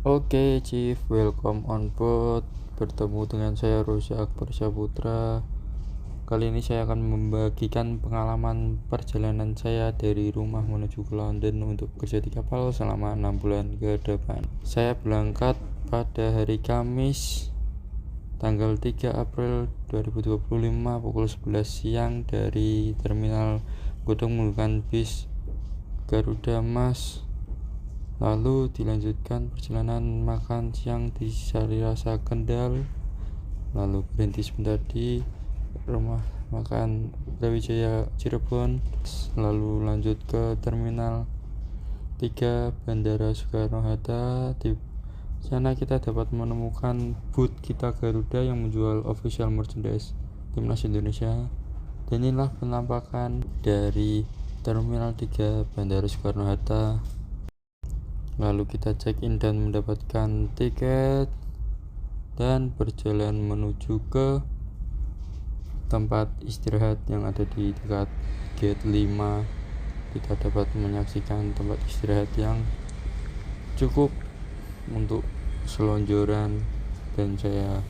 Oke, Chief, welcome on board. Bertemu dengan saya Rosa Akbar Saputra. Kali ini saya akan membagikan pengalaman perjalanan saya dari rumah menuju ke London untuk bekerja di kapal selama 6 bulan ke depan. Saya berangkat pada hari Kamis tanggal 3 April 2025 pukul 11 siang dari terminal Godong menggunakan bis Garuda Mas. Lalu dilanjutkan perjalanan makan siang di Sari Rasa Kendal, lalu berhenti sebentar di rumah makan Brawijaya Cirebon, lalu lanjut ke Terminal 3 Bandara Soekarno-Hatta. Di sana kita dapat menemukan booth kita Garuda yang menjual official merchandise Timnas Indonesia. Dan inilah penampakan dari Terminal 3 Bandara Soekarno-Hatta. Lalu kita check-in dan mendapatkan tiket dan berjalan menuju ke tempat istirahat yang ada di dekat gate 5. Kita dapat menyaksikan tempat istirahat yang cukup untuk selonjoran, dan saya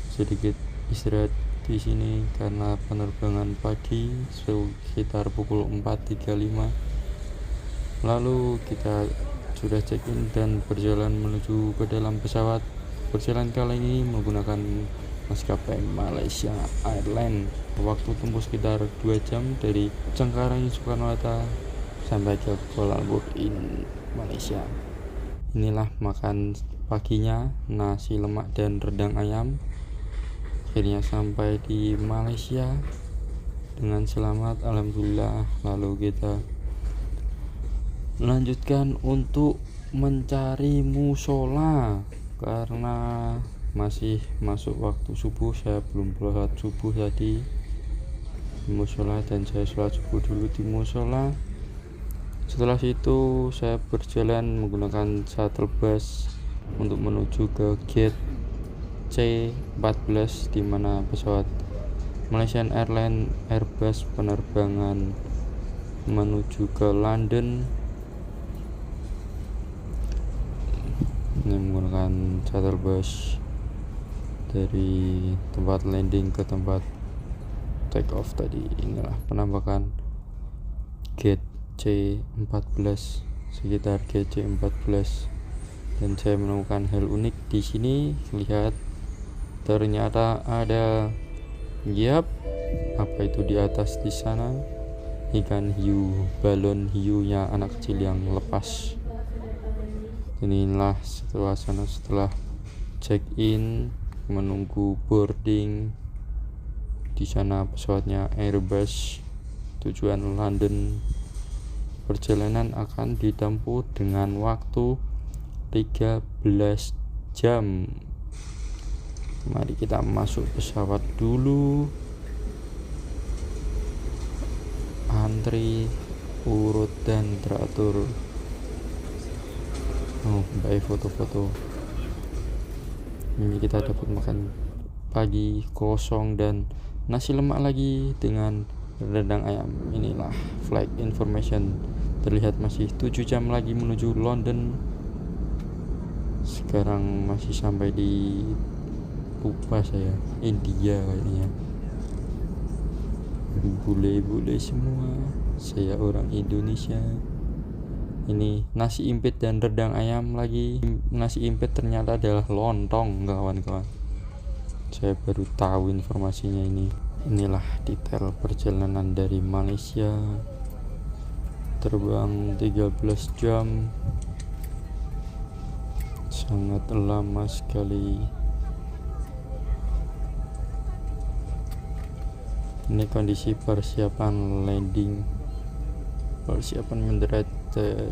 sedikit istirahat di sini karena penerbangan pagi sekitar pukul 4.35. Lalu kita sudah check-in dan berjalan menuju ke dalam pesawat. Perjalanan kali ini menggunakan maskapai Malaysia Airlines. Waktu tempuh sekitar 2 jam dari Cengkareng Soekarno-Hatta sampai ke Kuala Lumpur Malaysia. Inilah makan paginya, nasi lemak dan rendang ayam. Akhirnya sampai di Malaysia dengan selamat, alhamdulillah. Lalu kita lanjutkan untuk mencari musola karena masih masuk waktu subuh. Saya belum sholat subuh tadi di musola, dan saya sholat subuh dulu di musola. Setelah itu saya berjalan menggunakan shuttle bus untuk menuju ke gate C14, di mana pesawat Malaysian Airlines Airbus penerbangan menuju ke London. Ini menggunakan shuttle bus dari tempat landing ke tempat take off tadi. Inilah penampakan gate C14, sekitar gate C14, dan saya menemukan hal unik di sini. Lihat, ternyata ada apa itu di atas di sana? Ikan hiu, balon hiunya anak kecil yang lepas. Inilah suasana setelah check-in menunggu boarding. Di sana pesawatnya Airbus tujuan London. Perjalanan akan ditempuh dengan waktu 13 jam. Mari kita masuk pesawat dulu. Antri urut dan teratur. Baik, foto-foto. Ini kita dapat makan pagi kosong dan nasi lemak lagi dengan rendang ayam. Inilah flight information. Terlihat masih 7 jam lagi menuju London. Sekarang masih sampai di, lupa saya, India kayaknya. Bule-bule semua, saya orang Indonesia. Ini nasi impit dan rendang ayam lagi. Nasi impit ternyata adalah lontong, kawan-kawan. Saya baru tahu informasinya ini. Inilah detail perjalanan dari Malaysia. Terbang 13 jam. Sangat lama sekali. Ini kondisi persiapan landing, persiapan mendarat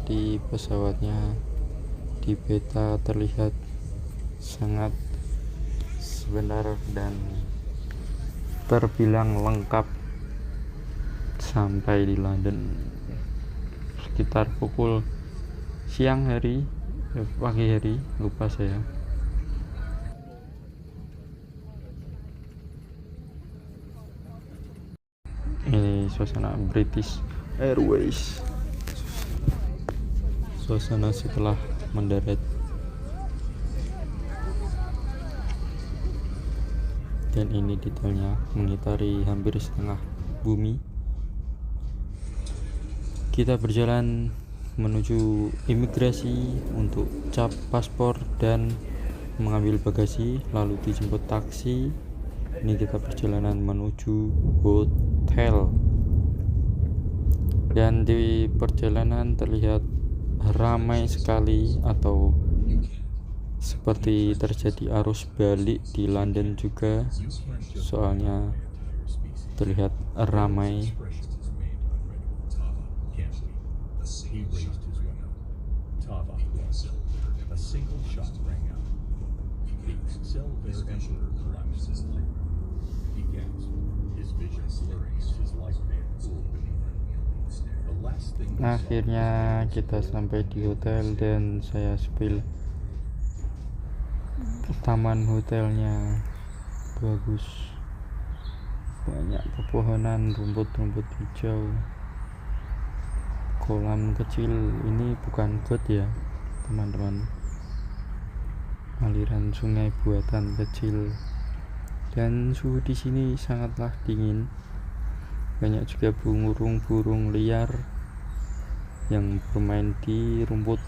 di pesawatnya. Di peta terlihat sangat sebentar dan terbilang lengkap sampai di London sekitar pukul pagi hari, lupa saya. Ini suasana British Airways, suasana setelah mendarat dan ini detailnya mengitari hampir setengah bumi. Kita berjalan menuju imigrasi untuk cap paspor dan mengambil bagasi, lalu dijemput taksi. Ini kita perjalanan menuju hotel, dan di perjalanan terlihat ramai sekali, atau seperti terjadi arus balik di London juga, soalnya terlihat ramai. Akhirnya kita sampai di hotel dan saya spill. Taman hotelnya bagus, banyak pepohonan, rumput-rumput hijau, kolam kecil. Ini bukan got ya teman-teman, aliran sungai buatan kecil. Dan suhu di sini sangatlah dingin. Banyak juga burung liar yang bermain di rumput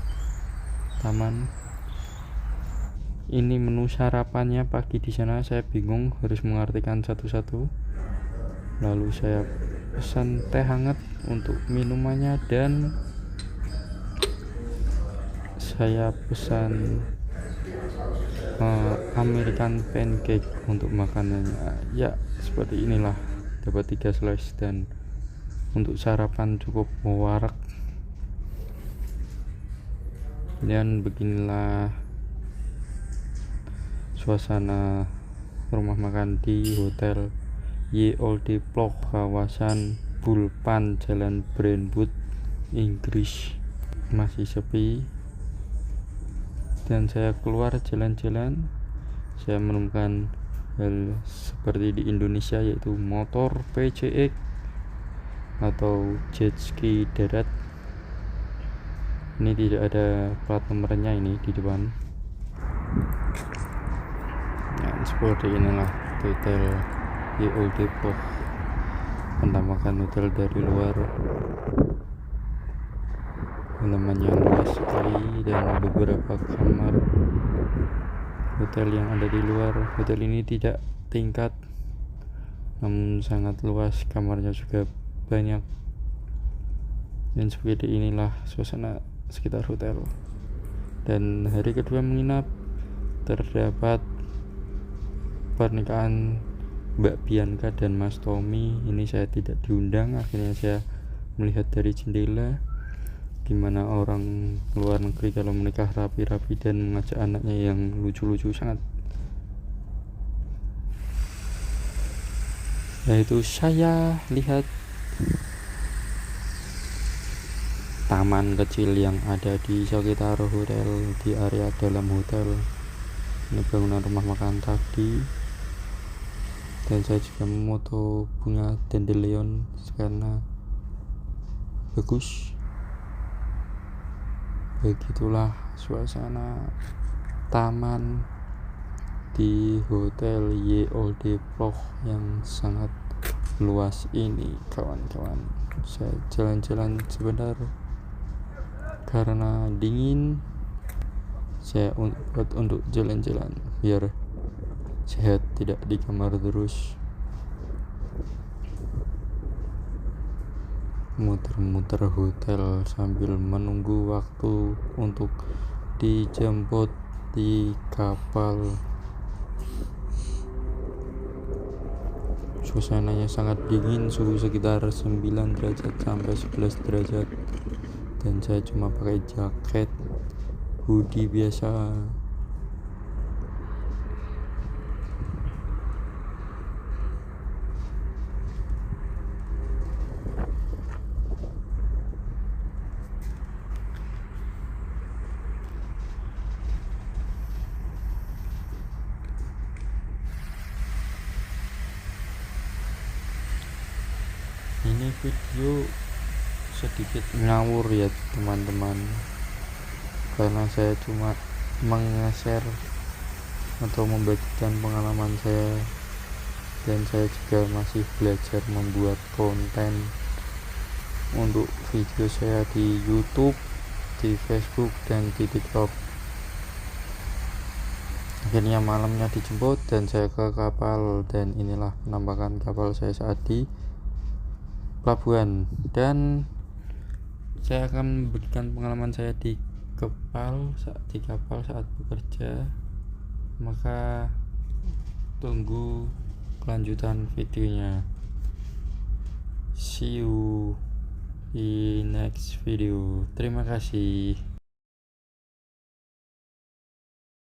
taman. Ini menu sarapannya pagi di sana, saya bingung harus mengartikan satu-satu. Lalu saya pesan teh hangat untuk minumannya, dan saya pesan American pancake untuk makanannya. Ya, seperti inilah, dapat 3 slice, dan untuk sarapan cukup warak. Dan beginilah suasana rumah makan di hotel Ye Olde Blok, kawasan Bulpan, Jalan Brentwood, Inggris. Masih sepi, dan saya keluar jalan-jalan. Saya menemukan hal seperti di Indonesia, yaitu motor PCX atau jet ski darat. Ini tidak ada plat nomornya ini di depan. Nah, seperti inilah hotel Ye Olde Blok. Penampakan hotel dari luar, halamannya luas sekali, dan beberapa kamar hotel yang ada di luar. Hotel ini tidak tingkat, namun sangat luas, kamarnya juga banyak. Dan seperti inilah suasana sekitar hotel. Dan hari kedua menginap, terdapat pernikahan Mbak Bianca dan Mas Tommy. Ini saya tidak diundang. Akhirnya saya melihat dari jendela gimana orang luar negeri kalau menikah rapi-rapi dan mengajak anaknya yang lucu-lucu sangat. Yaitu saya lihat taman kecil yang ada di sekitar hotel, di area dalam hotel. Ini bangunan rumah makan tadi. Dan saya juga memoto bunga dandelion karena bagus. Begitulah suasana taman di hotel Ye Olde Blok yang sangat luas ini, kawan-kawan. Saya jalan-jalan sebentar karena dingin. Saya untuk jalan-jalan biar sehat, tidak di kamar terus. Muter-muter hotel sambil menunggu waktu untuk dijemput di kapal. Suasananya sangat dingin, suhu sekitar 9 derajat sampai 11 derajat, dan saya cuma pakai jaket, hoodie biasa. Ini video sedikit ngawur ya teman-teman, karena saya cuma meng-share atau membagikan pengalaman saya dan saya juga masih belajar membuat konten untuk video saya di YouTube, di Facebook, dan di TikTok. Akhirnya malamnya dijemput dan saya ke kapal, dan inilah penampakan kapal saya saat di pelabuhan. Dan saya akan memberikan pengalaman saya di kapal saat bekerja. Maka tunggu kelanjutan videonya. See you di next video. Terima kasih.